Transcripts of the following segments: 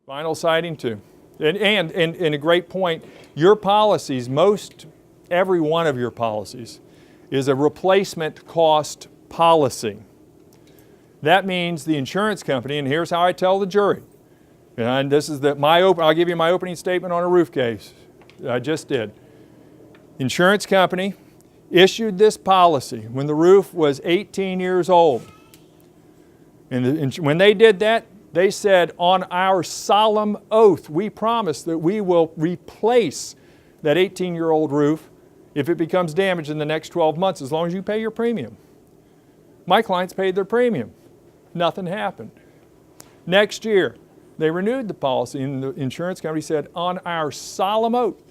Vinyl siding too. And a great point, your policies, every one of your policies is a replacement cost policy. That means the insurance company, and here's how I tell the jury, and this is I'll give you my opening statement on a roof case I just did. Insurance company issued this policy when the roof was 18 years old. And when they did that, they said, on our solemn oath, we promise that we will replace that 18-year-old roof if it becomes damaged in the next 12 months, as long as you pay your premium. My clients paid their premium. Nothing happened. Next year, they renewed the policy, and the insurance company said, on our solemn oath,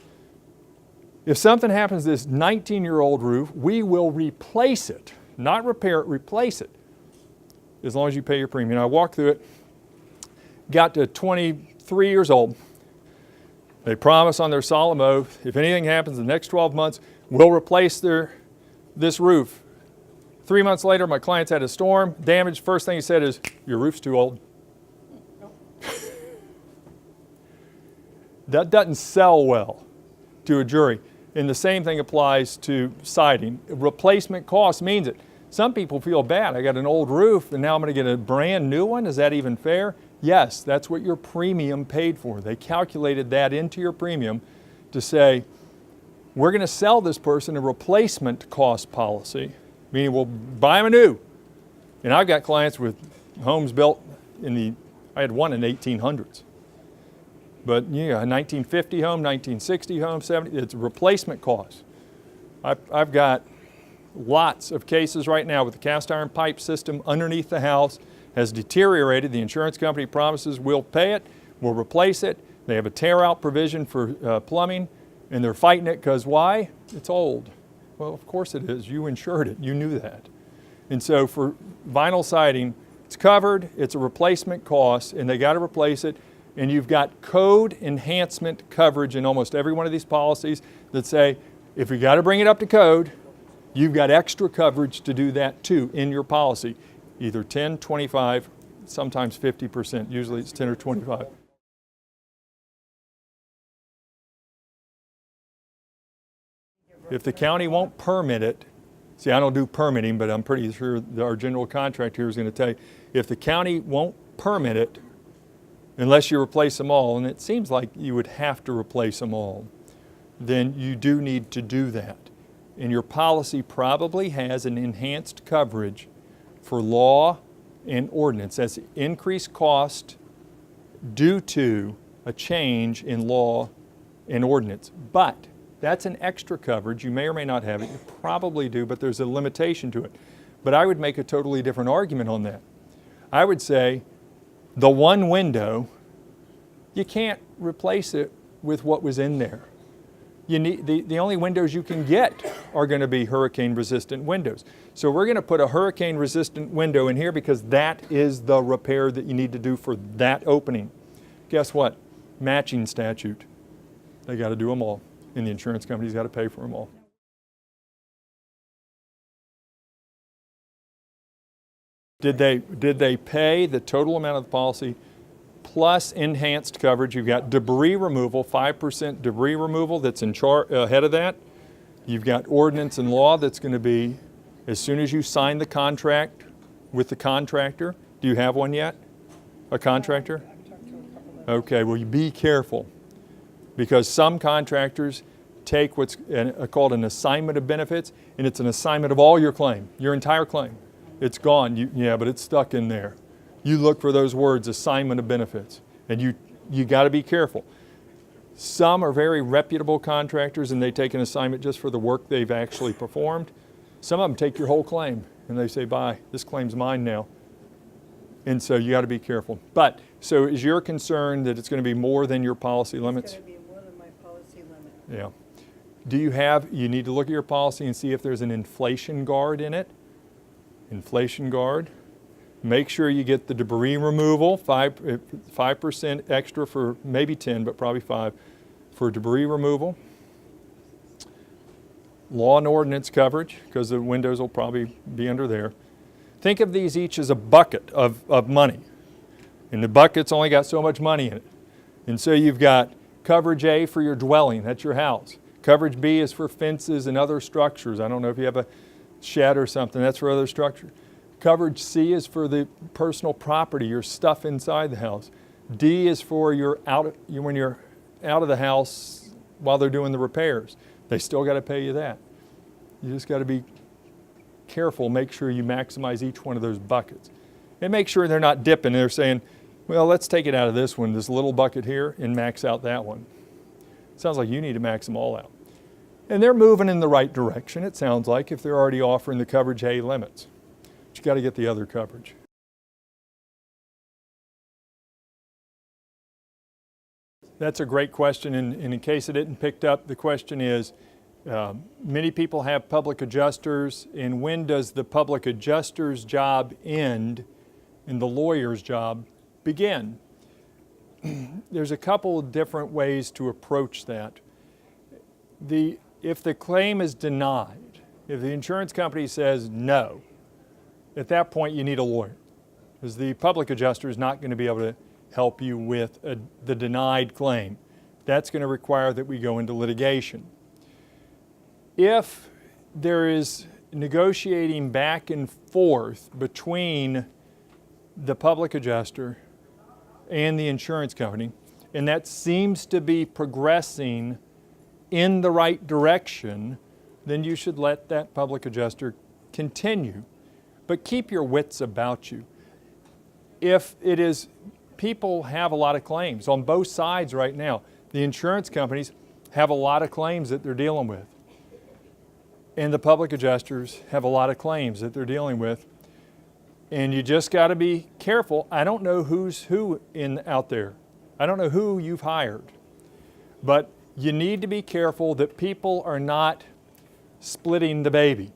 if something happens to this 19-year-old roof, we will replace it. Not repair it, replace it, as long as you pay your premium. I walked through it. Got to 23 years old. They promise on their solemn oath, if anything happens in the next 12 months, we'll replace this roof. 3 months later, my clients had a storm, damage. First thing he said is, your roof's too old. That doesn't sell well to a jury. And the same thing applies to siding. Replacement cost means it. Some people feel bad. I got an old roof and now I'm going to get a brand new one. Is that even fair? Yes, that's what your premium paid for. They calculated that into your premium to say, we're going to sell this person a replacement cost policy, meaning we'll buy them a new. And I've got clients with homes built I had one in the 1800s. But yeah, a 1950 home, 1960 home, 70, it's a replacement cost. I've got lots of cases right now with the cast iron pipe system underneath the house has deteriorated. The insurance company promises we'll pay it, we'll replace it. They have a tear out provision for plumbing, and they're fighting it because why? It's old. Well, of course it is. You insured it. You knew that. And so for vinyl siding, it's covered, it's a replacement cost, and they got to replace it. And you've got code enhancement coverage in almost every one of these policies that say, if you got to bring it up to code, you've got extra coverage to do that too in your policy. Either 10, 25, sometimes 50%. Usually it's 10 or 25. If the county won't permit it, see, I don't do permitting, but I'm pretty sure our general contractor here is going to tell you, if the county won't permit it, unless you replace them all, and it seems like you would have to replace them all, then you do need to do that. And your policy probably has an enhanced coverage for law and ordinance. That's increased cost due to a change in law and ordinance. But that's an extra coverage. You may or may not have it. You probably do, but there's a limitation to it. But I would make a totally different argument on that. I would say the one window, you can't replace it with what was in there. You need, the only windows you can get are going to be hurricane resistant windows. So we're going to put a hurricane resistant window in here because that is the repair that you need to do for that opening. Guess what? Matching statute. They got to do them all, and the insurance company's got to pay for them all. Did they pay the total amount of the policy plus enhanced coverage? You've got debris removal, 5% debris removal that's ahead of that. You've got ordinance and law that's going to be as soon as you sign the contract with the contractor. Do you have one yet? A contractor? Okay, well, you be careful because some contractors take what's called an assignment of benefits, and it's an assignment of all your claim, your entire claim. It's gone, yeah, but it's stuck in there. You look for those words, assignment of benefits, and you got to be careful. Some are very reputable contractors and they take an assignment just for the work they've actually performed. Some of them take your whole claim and they say, bye, this claim's mine now. And so you got to be careful. But, so is your concern that it's going to be more than your policy limits? It's going to be more than my policy limit. Yeah. You need to look at your policy and see if there's an inflation guard in it. Inflation guard. Make sure you get the debris removal, 5% extra for maybe 10, but probably 5 for debris removal. Law and ordinance coverage, because the windows will probably be under there. Think of these each as a bucket of money. And the bucket's only got so much money in it. And so you've got coverage A for your dwelling, that's your house. Coverage B is for fences and other structures. I don't know if you have a shed or something, that's for other structure. Coverage C is for the personal property, your stuff inside the house. D is for when you're out of the house while they're doing the repairs. They still got to pay you that. You just got to be careful, make sure you maximize each one of those buckets. And make sure they're not dipping. They're saying, well, let's take it out of this one, this little bucket here, and max out that one. Sounds like you need to max them all out. And they're moving in the right direction, it sounds like, if they're already offering the coverage A limits. But you got to get the other coverage. That's a great question, and in case it didn't picked up, the question is, many people have public adjusters, and when does the public adjuster's job end and the lawyer's job begin? There's a couple of different ways to approach that. If the claim is denied, if the insurance company says no, at that point you need a lawyer, because the public adjuster is not going to be able to help you with the denied claim. That's going to require that we go into litigation. If there is negotiating back and forth between the public adjuster and the insurance company, and that seems to be progressing in the right direction, then you should let that public adjuster continue. But keep your wits about you. If it is, people have a lot of claims on both sides right now. The insurance companies have a lot of claims that they're dealing with. And the public adjusters have a lot of claims that they're dealing with. And you just got to be careful. I don't know who's who out there. I don't know who you've hired. But you need to be careful that people are not splitting the baby.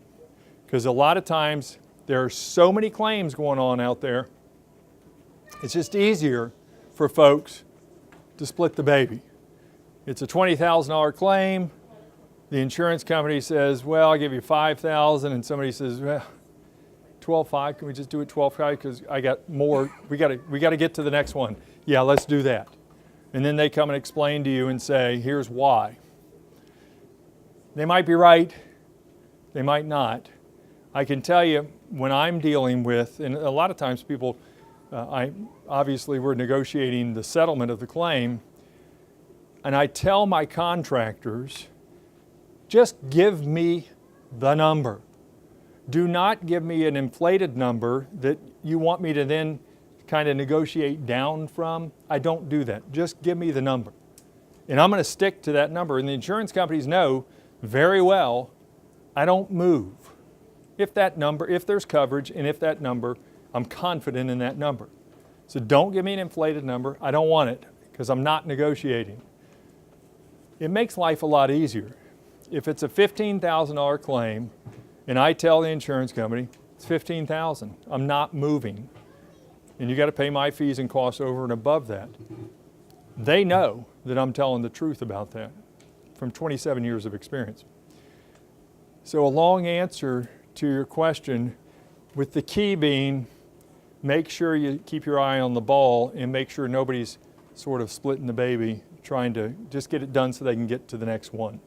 Because a lot of times there are so many claims going on out there, it's just easier for folks to split the baby. It's a $20,000 claim. The insurance company says, well, I'll give you $5,000, and somebody says, well, $12,500, can we just do it $12,500 because I got more, we got to get to the next one. Yeah, let's do that. And then they come and explain to you and say, here's why. They might be right, they might not. I can tell you when I'm dealing with, and a lot of times people, obviously we're negotiating the settlement of the claim, and I tell my contractors, just give me the number. Do not give me an inflated number that you want me to then kind of negotiate down from. I don't do that. Just give me the number. And I'm going to stick to that number. And the insurance companies know very well I don't move. If there's coverage and if that number, I'm confident in that number. So don't give me an inflated number. I don't want it because I'm not negotiating. It makes life a lot easier. If it's a $15,000 claim and I tell the insurance company it's $15,000, I'm not moving. And you got to pay my fees and costs over and above that. They know that I'm telling the truth about that from 27 years of experience. So a long answer to your question, with the key being make sure you keep your eye on the ball and make sure nobody's sort of splitting the baby, trying to just get it done so they can get to the next one.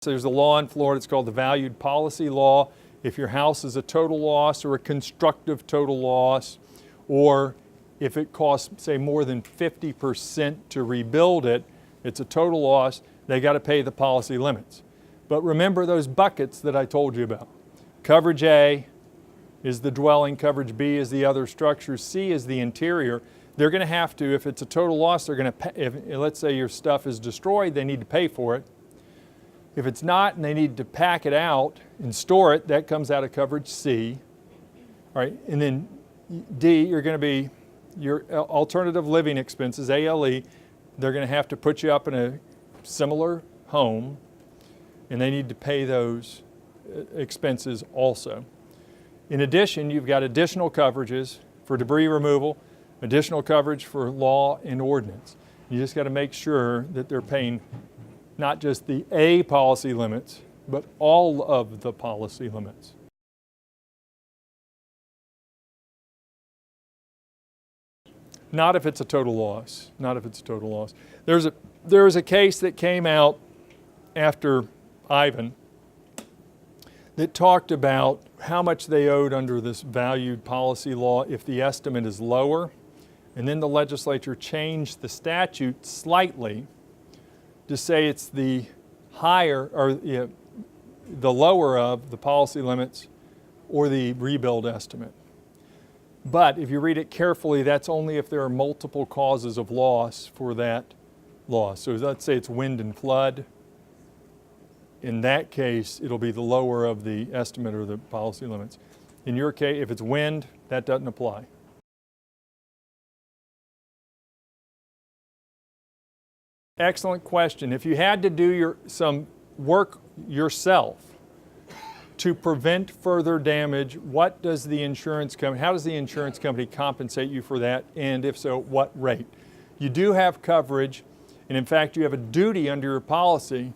So there's a law in Florida, it's called the valued policy law. If your house is a total loss or a constructive total loss, or if it costs, say, more than 50% to rebuild it, it's a total loss, they got to pay the policy limits. But remember those buckets that I told you about. Coverage A is the dwelling, coverage B is the other structure, C is the interior. They're going to have to, if it's a total loss, they're going to pay, if, let's say your stuff is destroyed, they need to pay for it. If it's not and they need to pack it out and store it, that comes out of coverage C. All right, and then D, you're going to be your alternative living expenses, ALE. They're going to have to put you up in a similar home, and they need to pay those expenses also. In addition, you've got additional coverages for debris removal, additional coverage for law and ordinance. You just got to make sure that they're paying not just the A policy limits, but all of the policy limits. Not if it's a total loss. Not if it's a total loss. There's a case that came out after Ivan that talked about how much they owed under this valued policy law if the estimate is lower. And then the legislature changed the statute slightly to say it's the higher or the lower of the policy limits or the rebuild estimate. But if you read it carefully, that's only if there are multiple causes of loss for that loss. So let's say it's wind and flood. In that case, it'll be the lower of the estimate or the policy limits. In your case, if it's wind, that doesn't apply. Excellent question. If you had to do some work yourself to prevent further damage, what does the insurance company, how does the insurance company compensate you for that? And if so, what rate? You do have coverage, and in fact, you have a duty under your policy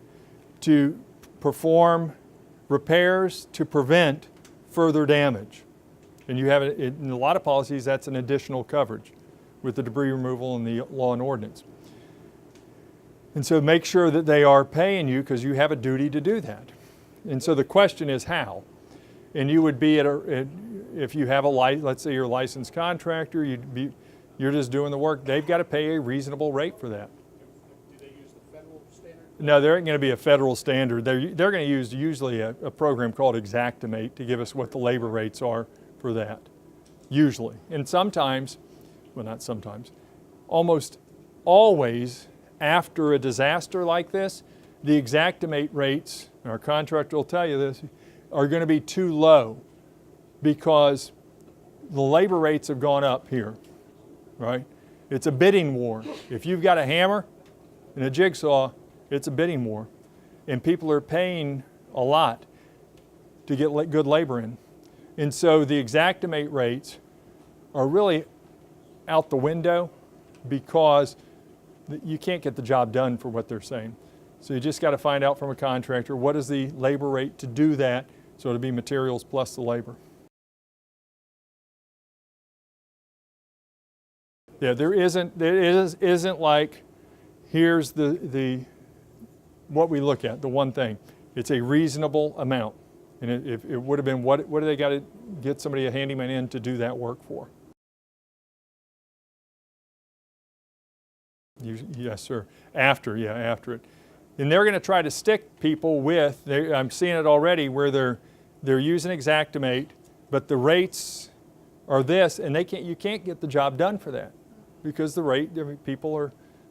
to perform repairs to prevent further damage. And you have it in a lot of policies, that's an additional coverage with the debris removal and the law and ordinance. And so make sure that they are paying you because you have a duty to do that. And so the question is how? And you would be if you have let's say you're a licensed contractor, you're just doing the work, they've got to pay a reasonable rate for that. Do they use the federal standard? No, there ain't going to be a federal standard. They're going to use usually a program called Xactimate to give us what the labor rates are for that, usually. And sometimes, well not sometimes, almost always after a disaster like this, the Xactimate rates, and our contractor will tell you this, are going to be too low because the labor rates have gone up here, right? It's a bidding war. If you've got a hammer and a jigsaw, it's a bidding war. And people are paying a lot to get good labor in. And so the Xactimate rates are really out the window because you can't get the job done for what they're saying. So you just got to find out from a contractor, what is the labor rate to do that? So it'll be materials plus the labor. Yeah, there isn't like, here's what we look at, the one thing. It's a reasonable amount. And it would have been, what do they got to get somebody, a handyman in to do that work for? Yes, sir. After it. And they're going to try to stick people with, I'm seeing it already, where they're using Xactimate, but the rates are this, and you can't get the job done for that because the rate,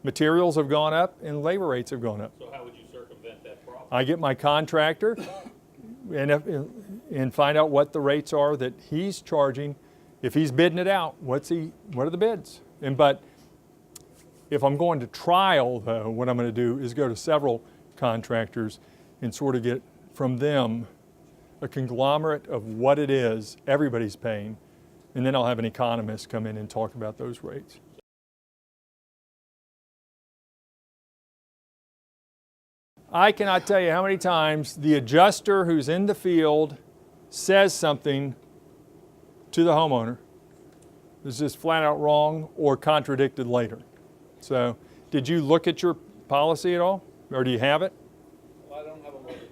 materials have gone up and labor rates have gone up. So how would you circumvent that problem? I get my contractor and find out what the rates are that he's charging. If he's bidding it out, what are the bids? But if I'm going to trial, though, what I'm going to do is go to several contractors and sort of get from them a conglomerate of what it is everybody's paying, and then I'll have an economist come in and talk about those rates. I cannot tell you how many times the adjuster who's in the field says something to the homeowner that's just flat out wrong or contradicted later. So, did you look at your policy at all? Or do you have it? Well, I don't have a law degree.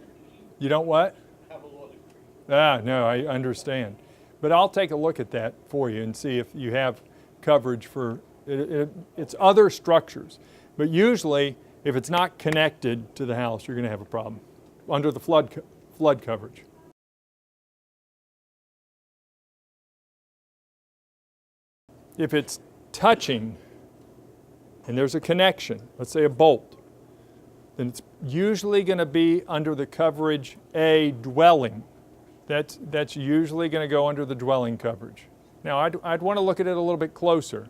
You don't what? I have a law degree. No, I understand. But I'll take a look at that for you and see if you have coverage for it's other structures. But usually, if it's not connected to the house, you're going to have a problem under the flood coverage. If it's touching and there's a connection, let's say a bolt, then it's usually going to be under the coverage A, dwelling. That's usually going to go under the dwelling coverage. Now, I'd want to look at it a little bit closer.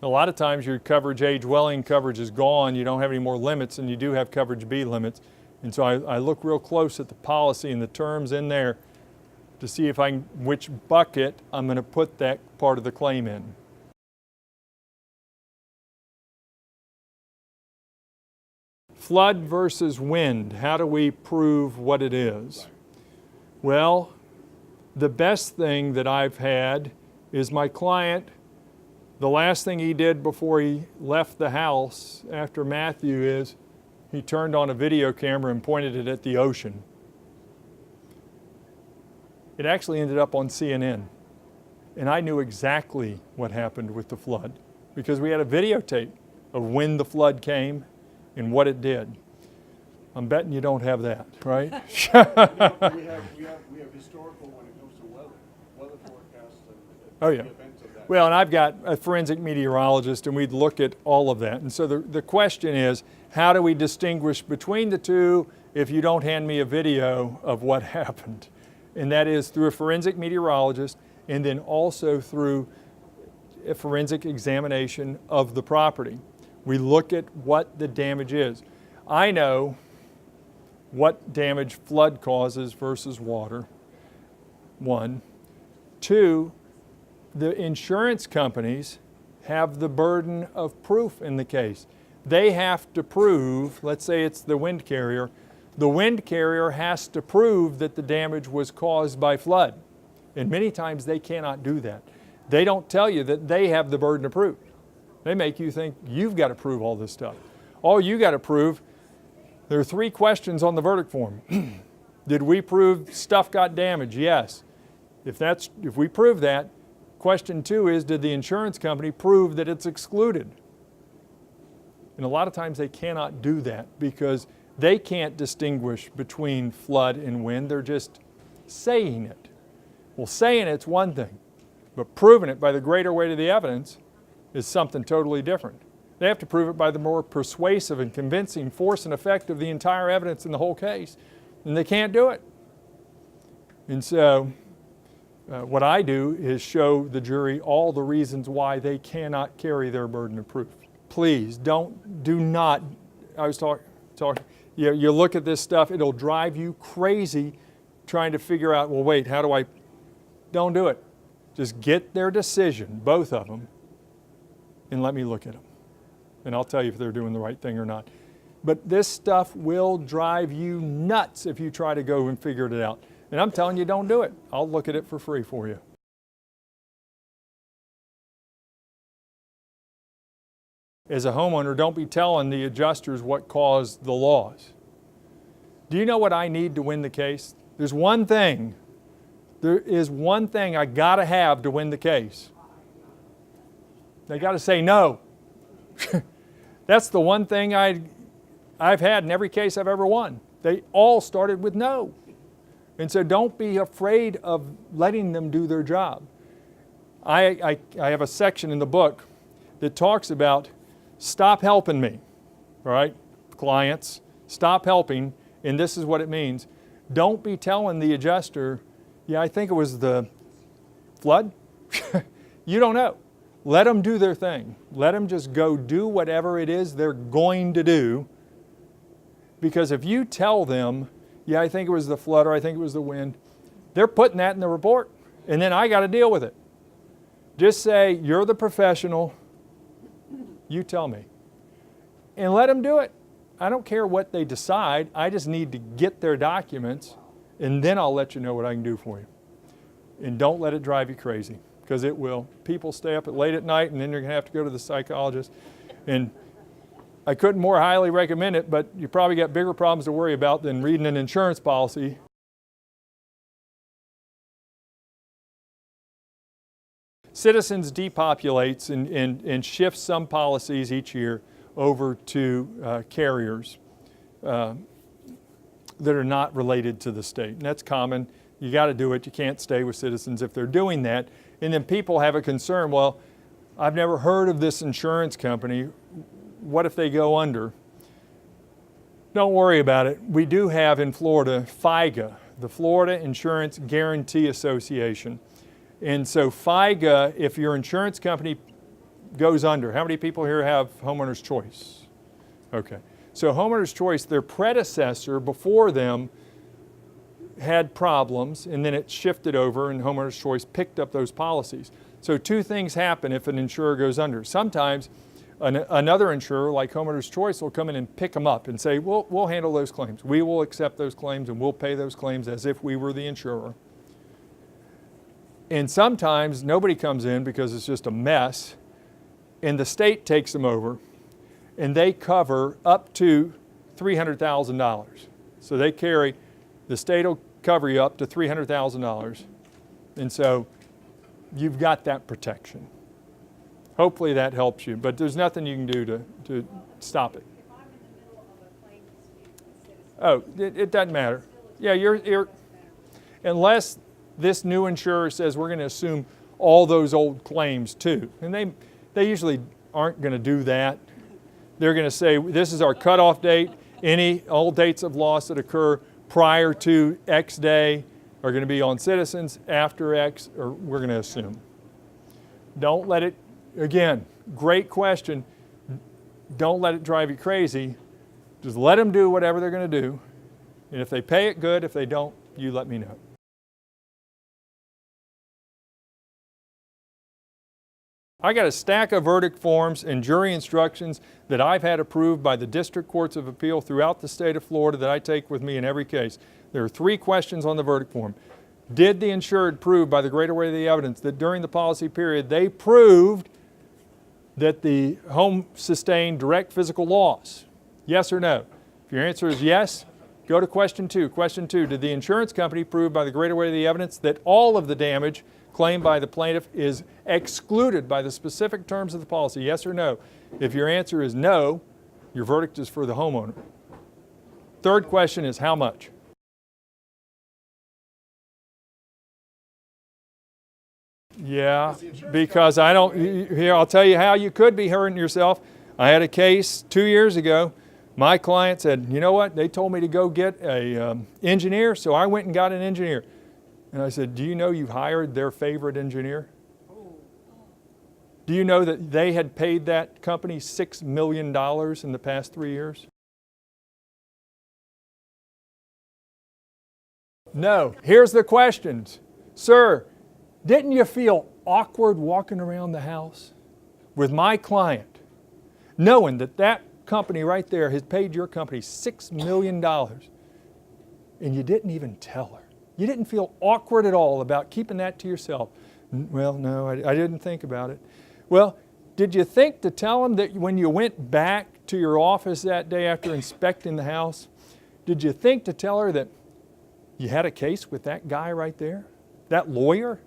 A lot of times your coverage A, dwelling coverage is gone. You don't have any more limits, and you do have coverage B limits. And so I look real close at the policy and the terms in there to see which bucket I'm going to put that part of the claim in. Flood versus wind, how do we prove what it is? Well, the best thing that I've had is my client The last thing he did before he left the house after Matthew is he turned on a video camera and pointed it at the ocean. It actually ended up on CNN. And I knew exactly what happened with the flood because we had a videotape of when the flood came and what it did. I'm betting you don't have that, right? We have historical when it comes to weather forecasts and Oh, yeah. the events of that. Well, and I've got a forensic meteorologist, and we'd look at all of that. And so the question is, how do we distinguish between the two if you don't hand me a video of what happened? And that is through a forensic meteorologist and then also through a forensic examination of the property. We look at what the damage is. I know what damage flood causes versus water, one. Two, the insurance companies have the burden of proof in the case. They have to prove, let's say it's the wind carrier has to prove that the damage was caused by flood. And many times they cannot do that. They don't tell you that they have the burden of proof. They make you think you've got to prove all this stuff. All you got to prove, there are 3 questions on the verdict form. Did we prove stuff got damaged? Yes. If we prove that, question 2 is, did the insurance company prove that it's excluded? And a lot of times they cannot do that because they can't distinguish between flood and wind. They're just saying it. Well, saying it's one thing, but proving it by the greater weight of the evidence is something totally different. They have to prove it by the more persuasive and convincing force and effect of the entire evidence in the whole case, and they can't do it. And so what I do is show the jury all the reasons why they cannot carry their burden of proof. Please do not, I was talking, you look at this stuff, it'll drive you crazy trying to figure out, well, wait, don't do it. Just get their decision, both of them, and let me look at them. And I'll tell you if they're doing the right thing or not. But this stuff will drive you nuts if you try to go and figure it out. And I'm telling you, don't do it. I'll look at it for free for you. As a homeowner, don't be telling the adjusters what caused the loss. Do you know what I need to win the case? There is one thing I gotta have to win the case. They gotta say no. That's the one thing I've had in every case I've ever won. They all started with no. And so don't be afraid of letting them do their job. I have a section in the book that talks about stop helping me, all right? Clients, stop helping, and this is what it means. Don't be telling the adjuster, yeah, I think it was the flood. You don't know. Let them do their thing. Let them just go do whatever it is they're going to do. Because if you tell them, yeah, I think it was the flood or I think it was the wind, they're putting that in the report, and then I got to deal with it. Just say, you're the professional, you tell me. And let them do it. I don't care what they decide. I just need to get their documents, and then I'll let you know what I can do for you. And don't let it drive you crazy, because it will. People stay up late at night, and then you're going to have to go to the psychologist. And I couldn't more highly recommend it, but you probably got bigger problems to worry about than reading an insurance policy. Citizens depopulates and shifts some policies each year over to carriers that are not related to the state. And that's common. You got to do it. You can't stay with Citizens if they're doing that. And then people have a concern, well, I've never heard of this insurance company. What if they go under? Don't worry about it. We do have in Florida FIGA, the Florida Insurance Guarantee Association. And so FIGA, if your insurance company goes under, how many people here have Homeowners Choice? Okay. So Homeowners Choice, their predecessor before them had problems, and then it shifted over and Homeowners Choice picked up those policies. So 2 things happen if an insurer goes under. Sometimes another insurer like Homeowners Choice will come in and pick them up and say, we'll handle those claims. We will accept those claims and we'll pay those claims as if we were the insurer. And sometimes nobody comes in because it's just a mess, and the state takes them over, and they cover up to $300,000. So they carry, the state will cover you up to $300,000. And so you've got that protection. Hopefully that helps you, but there's nothing you can do to stop it. If I'm in the middle of a claim dispute with citizens. Oh, it doesn't matter. Yeah, you're unless this new insurer says we're going to assume all those old claims too. And they usually aren't going to do that. They're going to say this is our cutoff date. All dates of loss that occur prior to X day are going to be on Citizens, after X, or we're going to assume. Don't let it, again, great question. Don't let it drive you crazy. Just let them do whatever they're going to do. And if they pay it, good. If they don't, you let me know. I got a stack of verdict forms and jury instructions that I've had approved by the district courts of appeal throughout the state of Florida that I take with me in every case. There are 3 questions on the verdict form. Did the insured prove by the greater weight of the evidence that during the policy period they proved that the home sustained direct physical loss? Yes or no? If your answer is yes, go to question 2. Question 2, did the insurance company prove by the greater weight of the evidence that all of the damage claimed by the plaintiff is excluded by the specific terms of the policy? Yes or no? If your answer is no, your verdict is for the homeowner. Third question is how much? Yeah, because I don't, here, I'll tell you how you could be hurting yourself. I had a case 2 years ago. My client said, you know what, they told me to go get a engineer, so I went and got an engineer. And I said, do you know you hired their favorite engineer? Do you know that they had paid that company $6 million in the past 3 years? No. Here's the questions. Sir, didn't you feel awkward walking around the house with my client, knowing that that company right there has paid your company $6 million and you didn't even tell her? You didn't feel awkward at all about keeping that to yourself? Well, no, I didn't think about it. Well, did you think to tell them that when you went back to your office that day after inspecting the house, did you think to tell her that you had a case with that guy right there? That lawyer?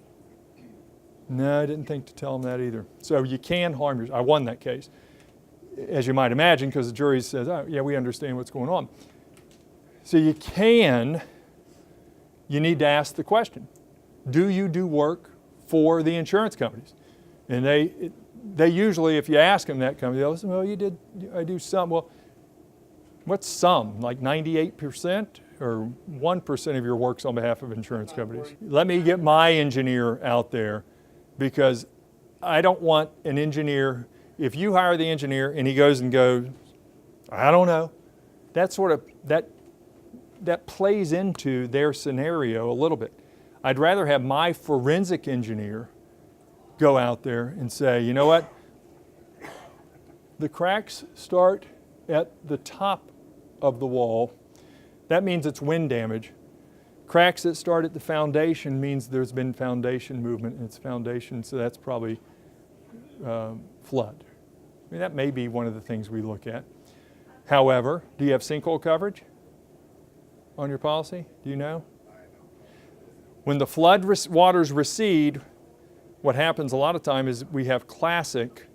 No, I didn't think to tell them that either. So you can harm yourself. I won that case, as you might imagine, because the jury says, oh, yeah, we understand what's going on. So you need to ask the question, do you do work for the insurance companies? And they usually, if you ask them that company, they'll say, well, I do some. Well, what's some? Like 98% or 1% of your work's on behalf of insurance companies? Let me get my engineer out there, because I don't want an engineer, if you hire the engineer and he goes, I don't know, that plays into their scenario a little bit. I'd rather have my forensic engineer go out there and say, you know what, the cracks start at the top of the wall. That means it's wind damage. Cracks that start at the foundation means there's been foundation movement in its foundation, so that's probably flood. I mean, that may be one of the things we look at. However, do you have sinkhole coverage on your policy? Do you know? When the flood waters recede, what happens a lot of time is we have classic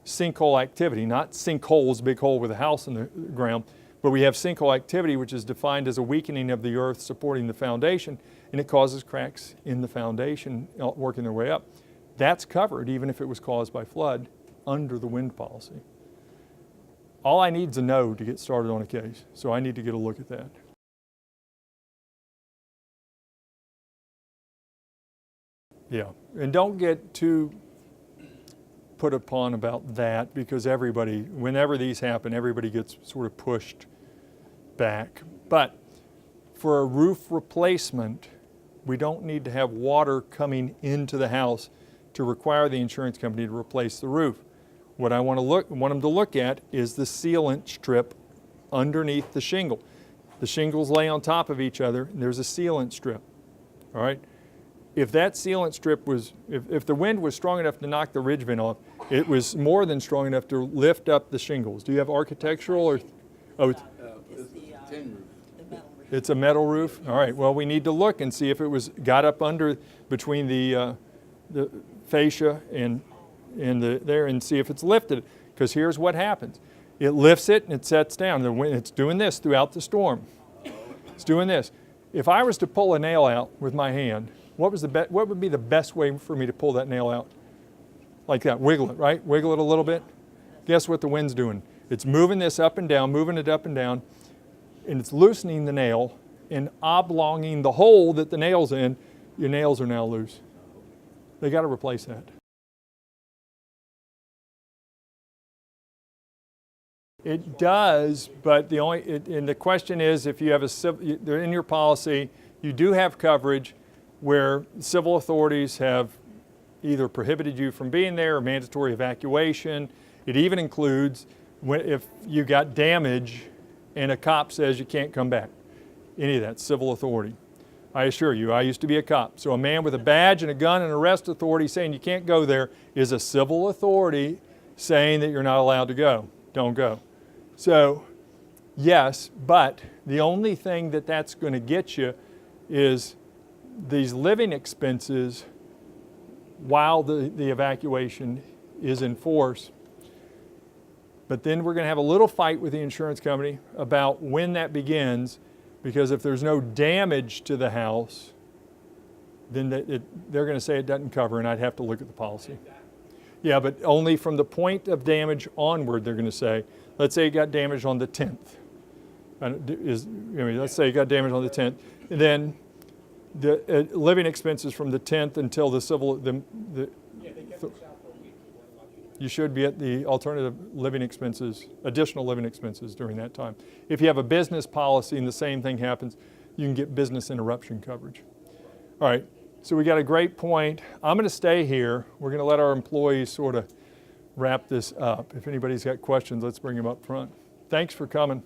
sinkhole activity, not sinkholes, big hole with a house in the ground, but we have sinkhole activity, which is defined as a weakening of the earth supporting the foundation, and it causes cracks in the foundation working their way up. That's covered, even if it was caused by flood, under the wind policy. All I need is a no to get started on a case, so I need to get a look at that. Yeah, and don't get too put upon about that, because everybody, whenever these happen, everybody gets sort of pushed back. But for a roof replacement, we don't need to have water coming into the house to require the insurance company to replace the roof. What I want them to look at is the sealant strip underneath the shingle. The shingles lay on top of each other, and there's a sealant strip. All right? if that sealant strip was, if the wind was strong enough to knock the ridge vent off, it was more than strong enough to lift up the shingles. Do you have architectural or? Oh, It's a tin roof. it's a metal roof? All right, well, we need to look and see if it was, got up under, between the fascia and there and see if it's lifted. Because here's what happens. It lifts it and it sets down. It's doing this throughout the storm. It's doing this. If I was to pull a nail out with my hand, what would be the best way for me to pull that nail out? Like that, wiggle it, right? Wiggle it a little bit. Guess what the wind's doing? It's moving this up and down, moving it up and down, and it's loosening the nail and oblonging the hole that the nail's in. Your nails are now loose. They got to replace that. It does, but the question is, if you have they're in your policy, you do have coverage where civil authorities have either prohibited you from being there or mandatory evacuation. It even includes if you got damage and a cop says you can't come back. Any of that, civil authority. I assure you, I used to be a cop. So a man with a badge and a gun and arrest authority saying you can't go there is a civil authority saying that you're not allowed to go. Don't go. So, yes, but the only thing that's going to get you is these living expenses while the evacuation is in force. But then we're going to have a little fight with the insurance company about when that begins, because if there's no damage to the house, then they're going to say it doesn't cover, and I'd have to look at the policy. Yeah, but only from the point of damage onward, they're going to say. Let's say it got damaged on the 10th. Let's say it got damaged on the 10th. And then the living expenses from the 10th until the civil, Yeah, they kept us out for a week. you should be at the alternative living expenses, additional living expenses during that time. If you have a business policy and the same thing happens, you can get business interruption coverage. All right, so we got a great point. I'm going to stay here. We're going to let our employees sort of wrap this up. If anybody's got questions, let's bring them up front. Thanks for coming.